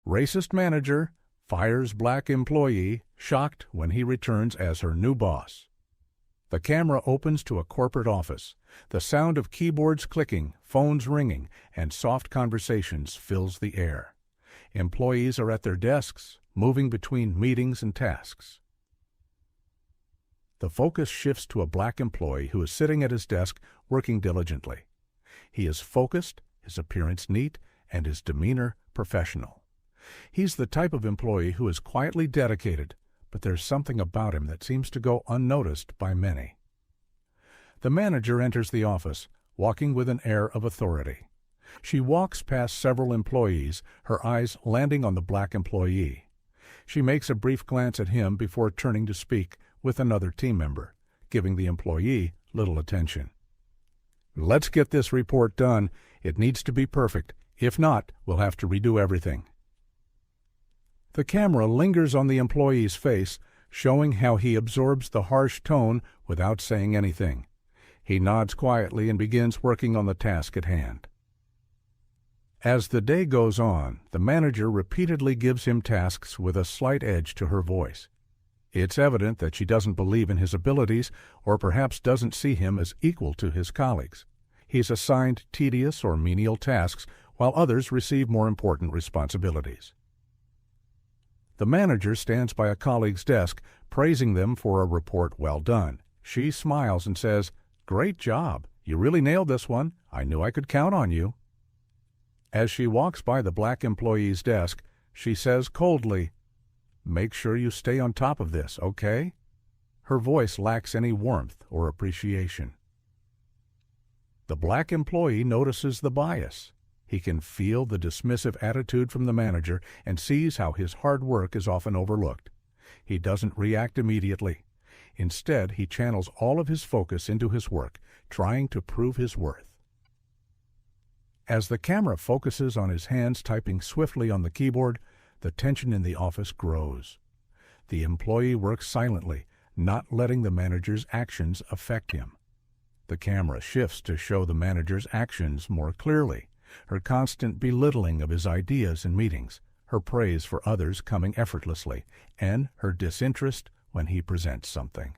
Racist manager fires black employee, shocked when he returns as her new boss. The camera opens to a corporate office. The sound of keyboards clicking, phones ringing, and soft conversations fills the air. Employees are at their desks, moving between meetings and tasks. The focus shifts to a black employee who is sitting at his desk working diligently. He is focused, his appearance neat, and his demeanor professional. He's the type of employee who is quietly dedicated, but there's something about him that seems to go unnoticed by many. The manager enters the office, walking with an air of authority. She walks past several employees, her eyes landing on the black employee. She makes a brief glance at him before turning to speak with another team member, giving the employee little attention. "Let's get this report done. It needs to be perfect. If not, we'll have to redo everything." The camera lingers on the employee's face, showing how he absorbs the harsh tone without saying anything. He nods quietly and begins working on the task at hand. As the day goes on, the manager repeatedly gives him tasks with a slight edge to her voice. It's evident that she doesn't believe in his abilities, or perhaps doesn't see him as equal to his colleagues. He's assigned tedious or menial tasks, while others receive more important responsibilities. The manager stands by a colleague's desk, praising them for a report well done. She smiles and says, "Great job. You really nailed this one. I knew I could count on you." As she walks by the black employee's desk, she says coldly, "Make sure you stay on top of this, okay?" Her voice lacks any warmth or appreciation. The black employee notices the bias. He can feel the dismissive attitude from the manager and sees how his hard work is often overlooked. He doesn't react immediately. Instead, he channels all of his focus into his work, trying to prove his worth. As the camera focuses on his hands typing swiftly on the keyboard, the tension in the office grows. The employee works silently, not letting the manager's actions affect him. The camera shifts to show the manager's actions more clearly, her constant belittling of his ideas in meetings, her praise for others coming effortlessly, and her disinterest when he presents something.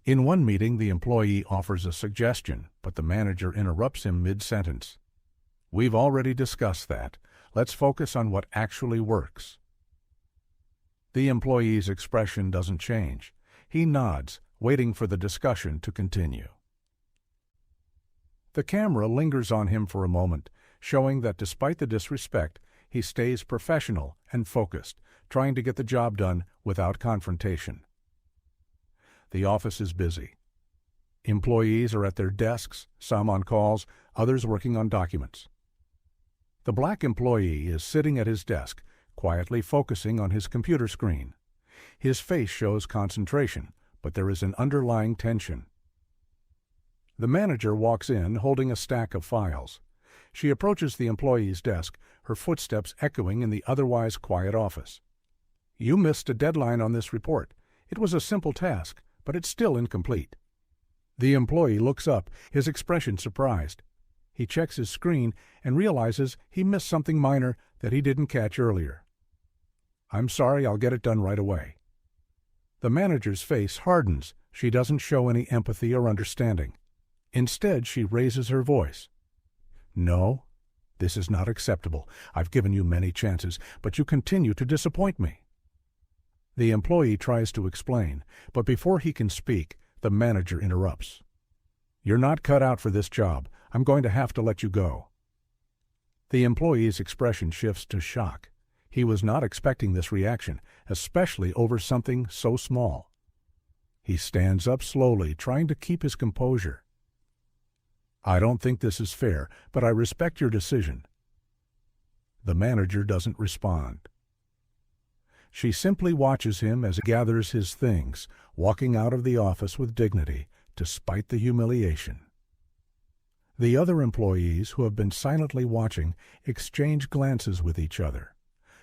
In one meeting, the employee offers a suggestion, but the manager interrupts him mid-sentence. "We've already discussed that. Let's focus on what actually works." The employee's expression doesn't change. He nods, waiting for the discussion to continue. The camera lingers on him for a moment, showing that despite the disrespect, he stays professional and focused, trying to get the job done without confrontation. The office is busy. Employees are at their desks, some on calls, others working on documents. The black employee is sitting at his desk, quietly focusing on his computer screen. His face shows concentration, but there is an underlying tension. The manager walks in holding a stack of files. She approaches the employee's desk, her footsteps echoing in the otherwise quiet office. "You missed a deadline on this report. It was a simple task, but it's still incomplete." The employee looks up, his expression surprised. He checks his screen and realizes he missed something minor that he didn't catch earlier. "I'm sorry, I'll get it done right away." The manager's face hardens. She doesn't show any empathy or understanding. Instead, she raises her voice. "No, this is not acceptable. I've given you many chances, but you continue to disappoint me." The employee tries to explain, but before he can speak, the manager interrupts. "You're not cut out for this job. I'm going to have to let you go." The employee's expression shifts to shock. He was not expecting this reaction, especially over something so small. He stands up slowly, trying to keep his composure. "I don't think this is fair, but I respect your decision." The manager doesn't respond. She simply watches him as he gathers his things, walking out of the office with dignity, despite the humiliation. The other employees, who have been silently watching, exchange glances with each other.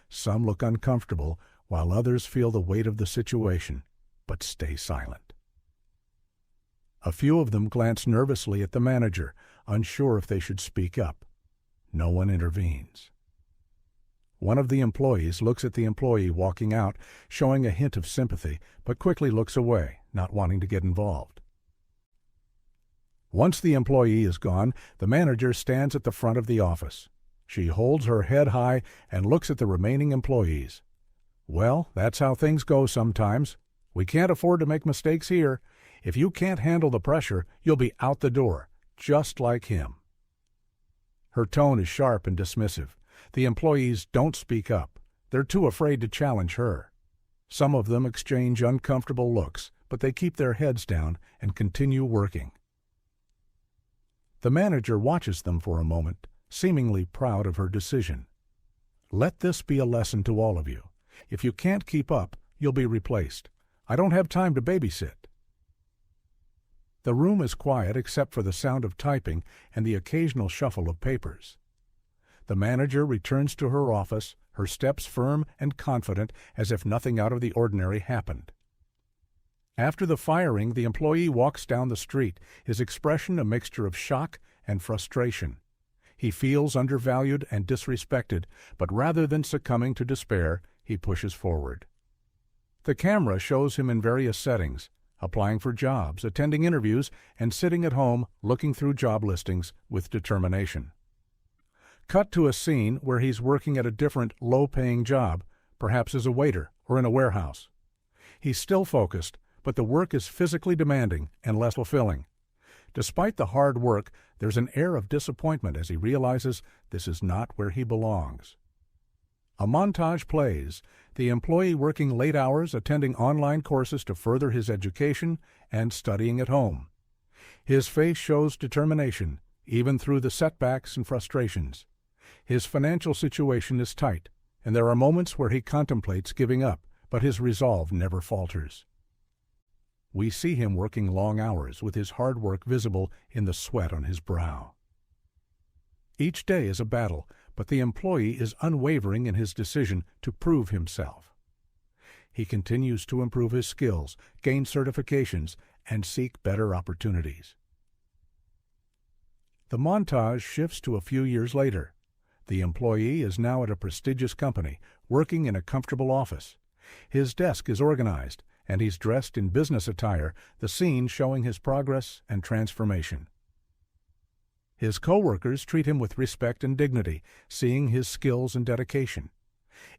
Some look uncomfortable, while others feel the weight of the situation, but stay silent. A few of them glance nervously at the manager, unsure if they should speak up. No one intervenes. One of the employees looks at the employee walking out, showing a hint of sympathy, but quickly looks away, not wanting to get involved. Once the employee is gone, the manager stands at the front of the office. She holds her head high and looks at the remaining employees. "Well, that's how things go sometimes. We can't afford to make mistakes here. If you can't handle the pressure, you'll be out the door, just like him." Her tone is sharp and dismissive. The employees don't speak up. They're too afraid to challenge her. Some of them exchange uncomfortable looks, but they keep their heads down and continue working. The manager watches them for a moment, seemingly proud of her decision. "Let this be a lesson to all of you. If you can't keep up, you'll be replaced. I don't have time to babysit." The room is quiet except for the sound of typing and the occasional shuffle of papers. The manager returns to her office, her steps firm and confident as if nothing out of the ordinary happened. After the firing, the employee walks down the street, his expression a mixture of shock and frustration. He feels undervalued and disrespected, but rather than succumbing to despair, he pushes forward. The camera shows him in various settings, applying for jobs, attending interviews, and sitting at home looking through job listings with determination. Cut to a scene where he's working at a different, low-paying job, perhaps as a waiter or in a warehouse. He's still focused, but the work is physically demanding and less fulfilling. Despite the hard work, there's an air of disappointment as he realizes this is not where he belongs. A montage plays, the employee working late hours, attending online courses to further his education, and studying at home. His face shows determination, even through the setbacks and frustrations. His financial situation is tight, and there are moments where he contemplates giving up, but his resolve never falters. We see him working long hours with his hard work visible in the sweat on his brow. Each day is a battle, but the employee is unwavering in his decision to prove himself. He continues to improve his skills, gain certifications, and seek better opportunities. The montage shifts to a few years later. The employee is now at a prestigious company, working in a comfortable office. His desk is organized, and he's dressed in business attire, the scene showing his progress and transformation. His co-workers treat him with respect and dignity, seeing his skills and dedication.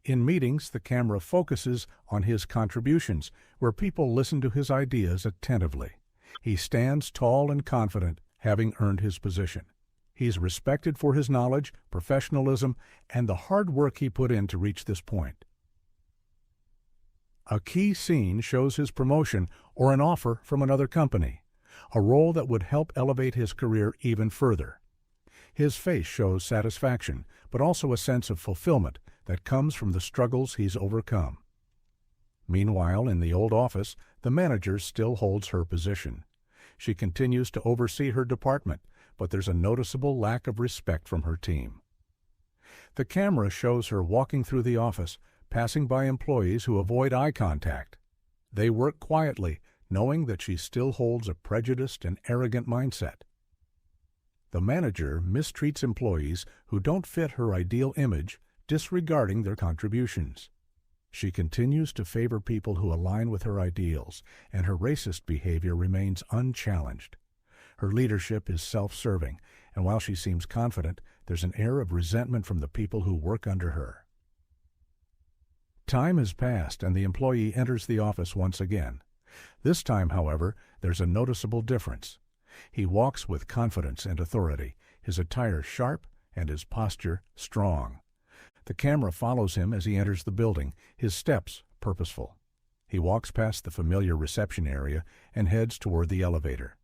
In meetings, the camera focuses on his contributions, where people listen to his ideas attentively. He stands tall and confident, having earned his position. He's respected for his knowledge, professionalism, and the hard work he put in to reach this point. A key scene shows his promotion or an offer from another company, a role that would help elevate his career even further. His face shows satisfaction, but also a sense of fulfillment that comes from the struggles he's overcome. Meanwhile, in the old office, the manager still holds her position. She continues to oversee her department, but there's a noticeable lack of respect from her team. The camera shows her walking through the office, passing by employees who avoid eye contact. They work quietly, knowing that she still holds a prejudiced and arrogant mindset. The manager mistreats employees who don't fit her ideal image, disregarding their contributions. She continues to favor people who align with her ideals, and her racist behavior remains unchallenged. Her leadership is self-serving, and while she seems confident, there's an air of resentment from the people who work under her. Time has passed, and the employee enters the office once again. This time, however, there's a noticeable difference. He walks with confidence and authority, his attire sharp and his posture strong. The camera follows him as he enters the building, his steps purposeful. He walks past the familiar reception area and heads toward the elevator.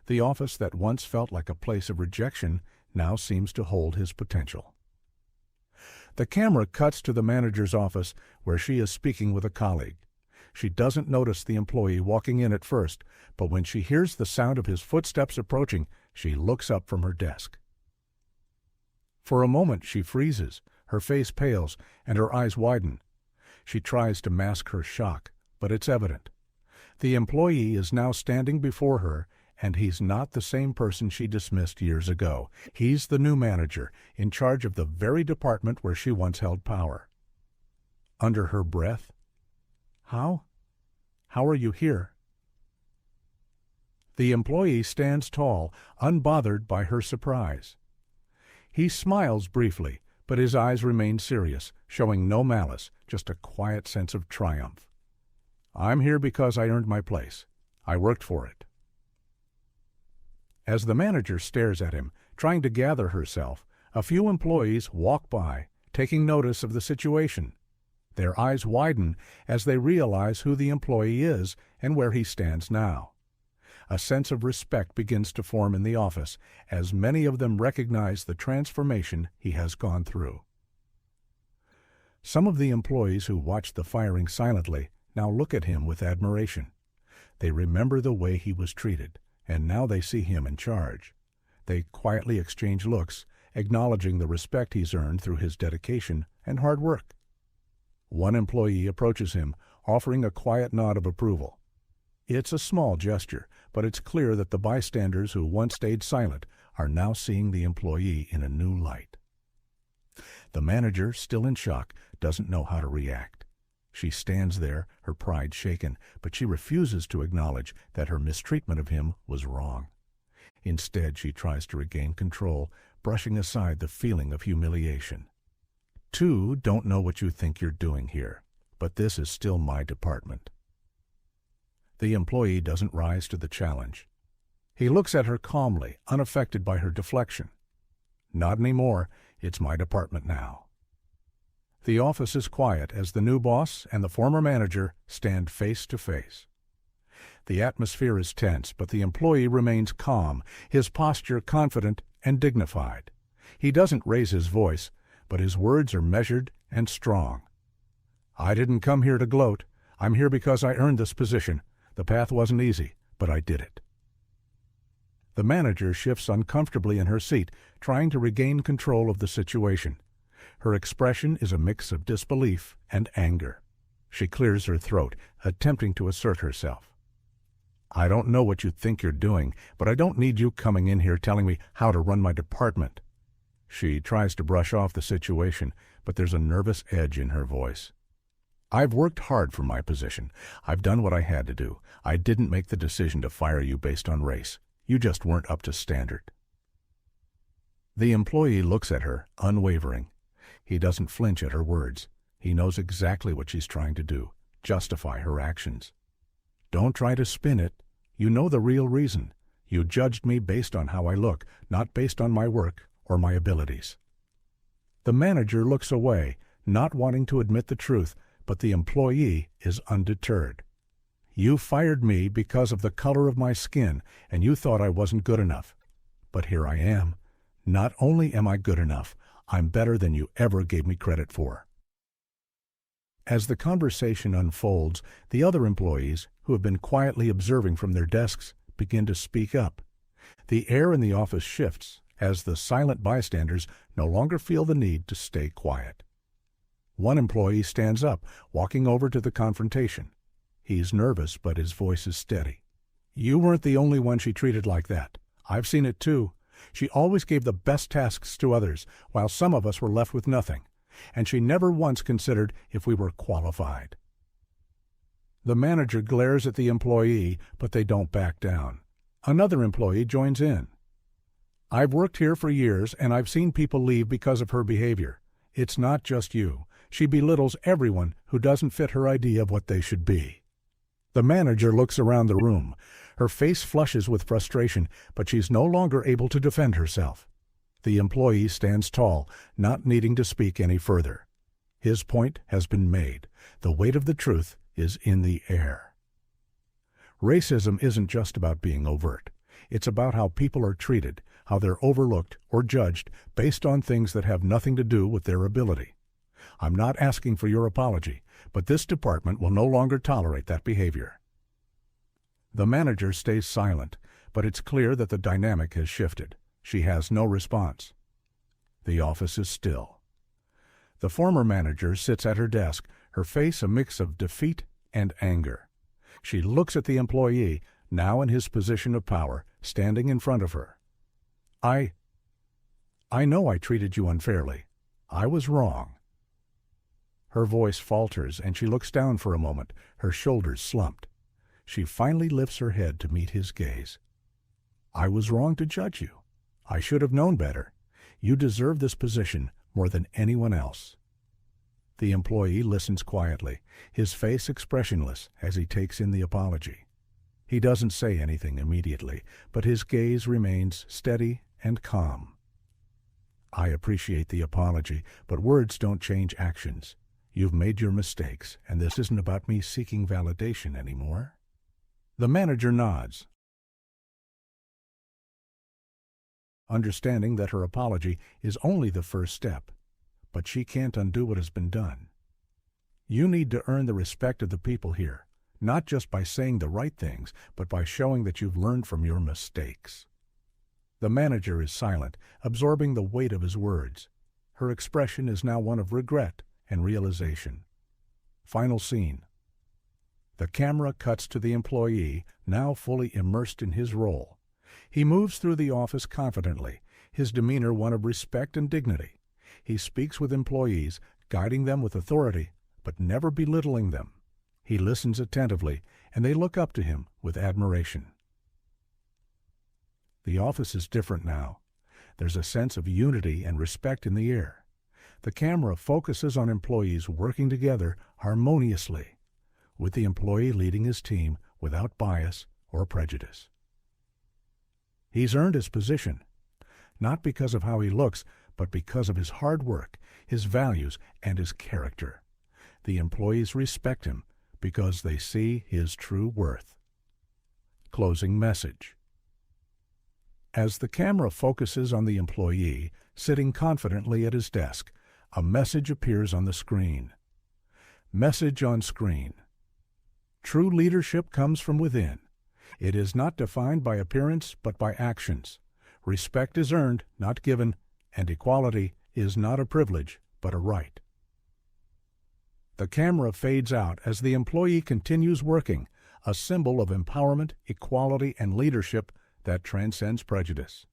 The office that once felt like a place of rejection now seems to hold his potential. The camera cuts to the manager's office where she is speaking with a colleague. She doesn't notice the employee walking in at first, but when she hears the sound of his footsteps approaching, she looks up from her desk. For a moment she freezes, her face pales, and her eyes widen. She tries to mask her shock, but it's evident. The employee is now standing before her, and he's not the same person she dismissed years ago. He's the new manager, in charge of the very department where she once held power. under her breath. How? How are you here? The employee stands tall, unbothered by her surprise. He smiles briefly, but his eyes remain serious, showing no malice, just a quiet sense of triumph. I'm here because I earned my place. I worked for it. As the manager stares at him, trying to gather herself, a few employees walk by, taking notice of the situation. Their eyes widen as they realize who the employee is and where he stands now. A sense of respect begins to form in the office, as many of them recognize the transformation he has gone through. Some of the employees who watched the firing silently now look at him with admiration. They remember the way he was treated, and now they see him in charge. They quietly exchange looks, acknowledging the respect he's earned through his dedication and hard work. One employee approaches him, offering a quiet nod of approval. It's a small gesture, but it's clear that the bystanders who once stayed silent are now seeing the employee in a new light. The manager, still in shock, doesn't know how to react. She stands there, her pride shaken, but she refuses to acknowledge that her mistreatment of him was wrong. Instead, she tries to regain control, brushing aside the feeling of humiliation. Two don't know what you think you're doing here, but this is still my department. The employee doesn't rise to the challenge. He looks at her calmly, unaffected by her deflection. Not anymore. It's my department now. The office is quiet as the new boss and the former manager stand face to face. The atmosphere is tense, but the employee remains calm, his posture confident and dignified. He doesn't raise his voice, but his words are measured and strong. I didn't come here to gloat. I'm here because I earned this position. The path wasn't easy, but I did it. The manager shifts uncomfortably in her seat, trying to regain control of the situation. Her expression is a mix of disbelief and anger. She clears her throat, attempting to assert herself. I don't know what you think you're doing, but I don't need you coming in here telling me how to run my department. She tries to brush off the situation, but there's a nervous edge in her voice. I've worked hard for my position. I've done what I had to do. I didn't make the decision to fire you based on race. You just weren't up to standard. The employee looks at her, unwavering. He doesn't flinch at her words. He knows exactly what she's trying to do, justify her actions. Don't try to spin it. You know the real reason. You judged me based on how I look, not based on my work or my abilities. The manager looks away, not wanting to admit the truth, but the employee is undeterred. You fired me because of the color of my skin, and you thought I wasn't good enough. But here I am. Not only am I good enough, I'm better than you ever gave me credit for. As the conversation unfolds, the other employees, who have been quietly observing from their desks, begin to speak up. The air in the office shifts, as the silent bystanders no longer feel the need to stay quiet. One employee stands up, walking over to the confrontation. He's nervous, but his voice is steady. You weren't the only one she treated like that. I've seen it too. She always gave the best tasks to others, while some of us were left with nothing. And she never once considered if we were qualified. The manager glares at the employee, but they don't back down. Another employee joins in. I've worked here for years, and I've seen people leave because of her behavior. It's not just you. She belittles everyone who doesn't fit her idea of what they should be. The manager looks around the room. Her face flushes with frustration, but she's no longer able to defend herself. The employee stands tall, not needing to speak any further. His point has been made. The weight of the truth is in the air. Racism isn't just about being overt. It's about how people are treated, how they're overlooked or judged based on things that have nothing to do with their ability. I'm not asking for your apology, but this department will no longer tolerate that behavior. The manager stays silent, but it's clear that the dynamic has shifted. She has no response. The office is still. The former manager sits at her desk, her face a mix of defeat and anger. She looks at the employee, now in his position of power, standing in front of her. I know I treated you unfairly. I was wrong. Her voice falters and she looks down for a moment, her shoulders slumped. She finally lifts her head to meet his gaze. "I was wrong to judge you. I should have known better. You deserve this position more than anyone else." The employee listens quietly, his face expressionless as he takes in the apology. He doesn't say anything immediately, but his gaze remains steady and calm. "I appreciate the apology, but words don't change actions. You've made your mistakes, and this isn't about me seeking validation anymore." The manager nods, understanding that her apology is only the first step, but she can't undo what has been done. "You need to earn the respect of the people here, not just by saying the right things, but by showing that you've learned from your mistakes." The manager is silent, absorbing the weight of his words. Her expression is now one of regret and realization. Final scene. The camera cuts to the employee, now fully immersed in his role. He moves through the office confidently, his demeanor one of respect and dignity. He speaks with employees, guiding them with authority, but never belittling them. He listens attentively, and they look up to him with admiration. The office is different now. There's a sense of unity and respect in the air. The camera focuses on employees working together harmoniously, with the employee leading his team without bias or prejudice. He's earned his position, not because of how he looks, but because of his hard work, his values, and his character. The employees respect him because they see his true worth. Closing message. As the camera focuses on the employee, sitting confidently at his desk, a message appears on the screen. Message on screen. True leadership comes from within. It is not defined by appearance, but by actions. Respect is earned, not given, and equality is not a privilege, but a right. The camera fades out as the employee continues working, a symbol of empowerment, equality, and leadership that transcends prejudice.